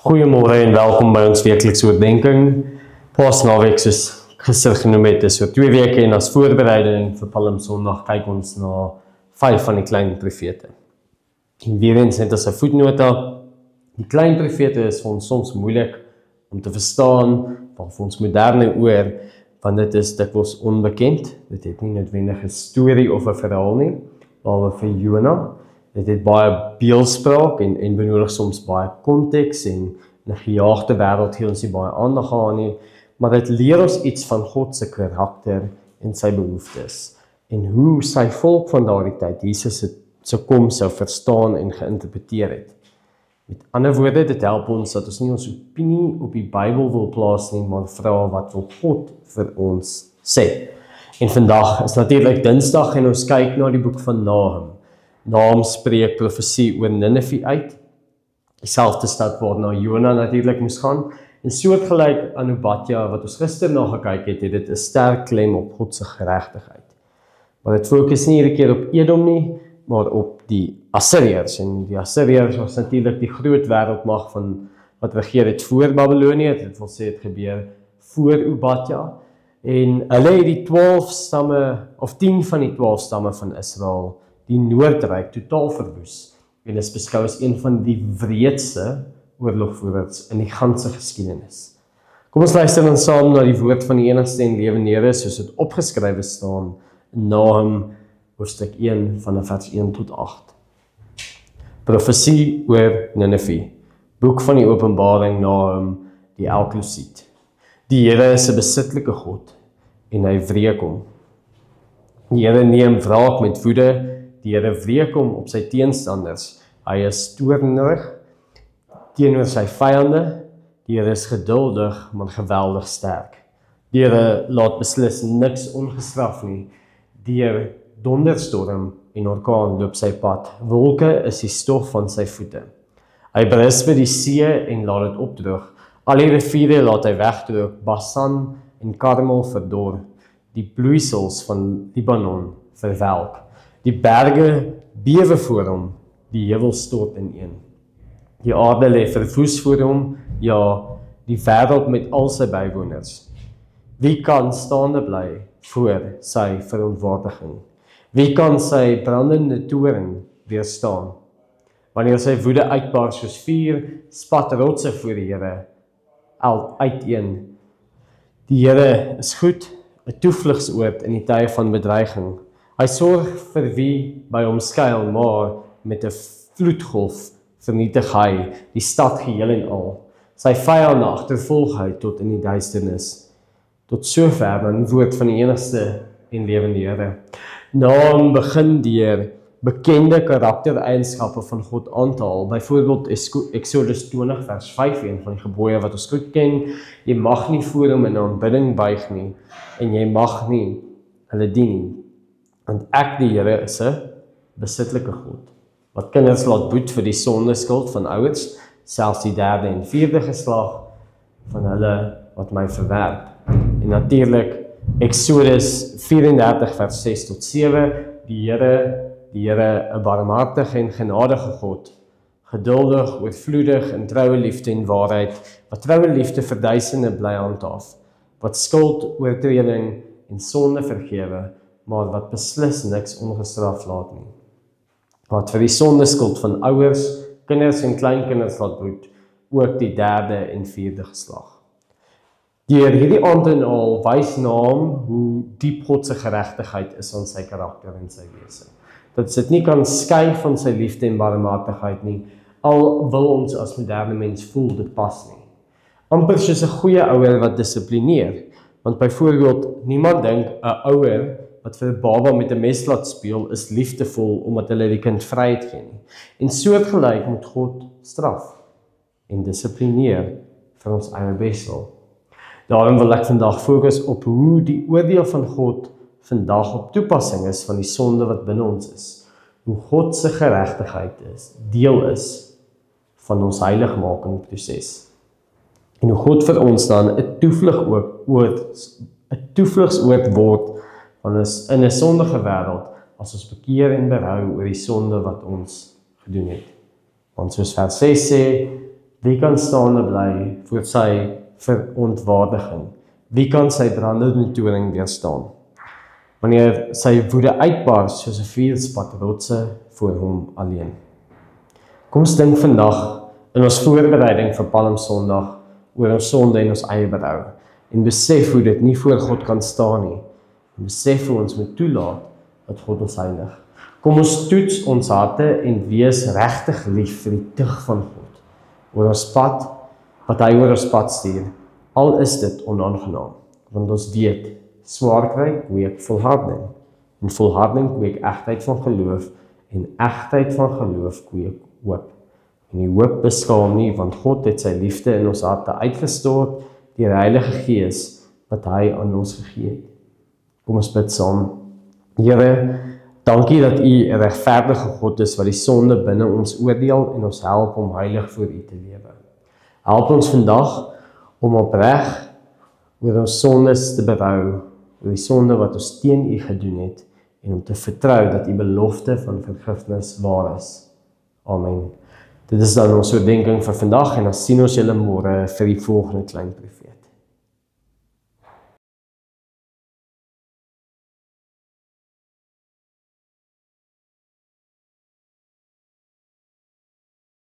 Goeiemôre en welkom by ons weeklikse oordeenking. Paasnaweek soos gister genoem het, is oor 2 weke en as voorbereiding vir Palmsondag kyk ons na 5 van die klein profete. En weer eens net as 'n voetnota, die klein profete is vir ons soms moeilik om te verstaan, vir ons moderne oor, want dit is dikwels onbekend. Dit het nie noodwendig 'n storie of 'n verhaal nie, behalwe vir Jona. Dit het baie beeldspraak en benodig soms baie konteks en in 'n gejaagde wêreld gee ons nie baie aandag aan nie, maar dit leer ons iets van God se karakter en sy behoeftes en hoe sy volk van daardie tyd Jesus se koms sou verstaan en geïnterpreteer het. Met ander woorde, dit help ons dat ons nie ons opinie op die Bybel wil plaas nie, maar vra wat wil God vir ons sê. En vandag is natuurlik Dinsdag en ons kyk na die boek van Nahum. Nahum spreek profesie oor Ninive uit, dieselfde stad waarna Jona natuurlik moes gaan, en soortgelyk aan Obadja wat ons gister na gekyk het, het dit 'n sterk klem op God se geregtigheid. Maar dit fokus nie hierdie keer op Edom nie, maar op die Assiriërs, en die Assiriërs was natuurlik die groot wêreldmag van wat regeer het voor Babylonië, dit wil sê het gebeur voor Obadja, en hulle het die 12 stamme, of 10 van die 12 stamme van Israel, die Noordryk totaal verwoes en is beskou as een van die wreedste oorlogvoerders in die ganse geskiedenis. Kom ons luister dan saam na die woord van die enigste en lewende Here soos dit opgeskrywe staan in Nahum hoofstuk 1 van vers 1 tot 8. Profesie oor Ninive. Boek van die Openbaring Nahum die Elklusiet. Die Here is 'n besittelike God en hy wreek hom. Die Here neem wraak met woede. Die Here wreek hom op sy teenstanders. Hy is toornig teenoor sy vyande. Die Here is geduldig, maar geweldig sterk. Die Here laat beslis niks ongestraf nie. Deur donderstorm en orkaan loop sy pad. Wolke is die stof van sy voete. Hy berisp die see en laat dit opdroog. Al die riviere laat hy wegdroog. Basan en Karmel verdor. Die bloeisels van Libanon verwelk. Die berge bewe voor hom, die heuwel stort ineen. Die aarde lê verwoes voor hom, ja, die wêreld met al sy bywoners. Wie kan staande bly voor sy verontwaardiging? Wie kan sy brandende toorn weerstaan? Wanneer sy woede uitbars soos vuur, spat rotse voor die Here uiteen. Die Here is goed, 'n toevlugsoord in die tye van bedreiging. Hy sorg vir wie by hom skuil, maar met 'n vloedgolf vernietig hy die stad geheel en al. Sy vyande agtervolg hy tot in die duisternis. Tot sover dan die woord van die enigste en lewende Here. Nahum begin deur bekende karaktereienskappe van God aan te haal. Byvoorbeeld Exodus 20 vers 5, een van die gebooie wat ons goed ken. Jy mag nie voor hom in aanbidding buig nie en jy mag nie hulle dien nie. Want ek die Here is 'n besittelike God, wat kinders laat boet vir die sondeskuld van ouers, selfs die 3de en 4de geslag van hulle wat my verwerp. En natuurlik Exodus 34 vers 6 tot 7, die Here 'n barmhartige en genadige God, geduldig, oorvloedig in troue liefde en waarheid, wat troue liefde vir duisende bly handhaaf, wat skuld, oortreding en sonde vergewe, maar wat beslis niks ongestraf laat nie. Wat vir die sondeskuld van ouers, kinders en kleinkinders laat boet, ook die 3de en 4de geslag. Deur hierdie aand en al wys Nahum hoe diep God se geregtigheid is aan sy karakter en sy wese. Dat dit nie kan skei van sy liefde en barmhartigheid nie, al wil ons as moderne mens voel dit pas nie. Amper soos 'n goeie ouer wat dissiplineer, want byvoorbeeld niemand dink 'n ouer wat vir 'n baba met 'n mes laat speel is liefdevol omdat hulle die kind vryheid gee nie. En soortgelyk moet God straf en dissiplineer vir ons eie beswil. Daarom wil ek vandag fokus op hoe die oordeel van God vandag op toepassing is van die sonde wat binne ons is. Hoe God se geregtigheid deel is van ons heiligmaking proses. En hoe God vir ons dan 'n toevlugsoord word in 'n sondige wêreld as ons bekeer en berou oor die sonde wat ons gedoen het. Want soos vers 6 sê, Wie kan staande bly voor sy verontwaardiging? Wie kan sy brandende toring weerstaan? Wanneer sy woede uitbars soos 'n vuurspat rotse voor hom alleen. Kom ons dink vandag in ons voorbereiding vir Palm Sondag oor ons sonde en ons eie berou en besef hoe dit nie voor God kan staan nie en besef hoe ons moet toelaat dat God ons heilig. Kom ons toets ons harte en wees regtig lief vir die tug van God oor ons pad, wat hy oor ons pad stuur, al is dit onaangenaam, want ons weet, swaar kry kweek volharding, en volharding kweek egtheid van geloof, en egtheid van geloof kweek hoop. En die hoop beskaam nie, want God het sy liefde in ons harte uitgestort deur die Heilige Gees wat hy aan ons gegee het. Kom ons bid saam. Here, dankie dat U 'n regverdige God is wat die sonde binne ons oordeel en ons help om heilig voor U te lewe. Help ons vandag om opreg oor ons sondes te berou, oor die sonde wat ons teen U gedoen het en om te vertrou dat U belofte van vergifnis waar is. Amen. Dit is dan ons oordenking vir vandag en dan sien ons julle môre vir die volgende klein profeet.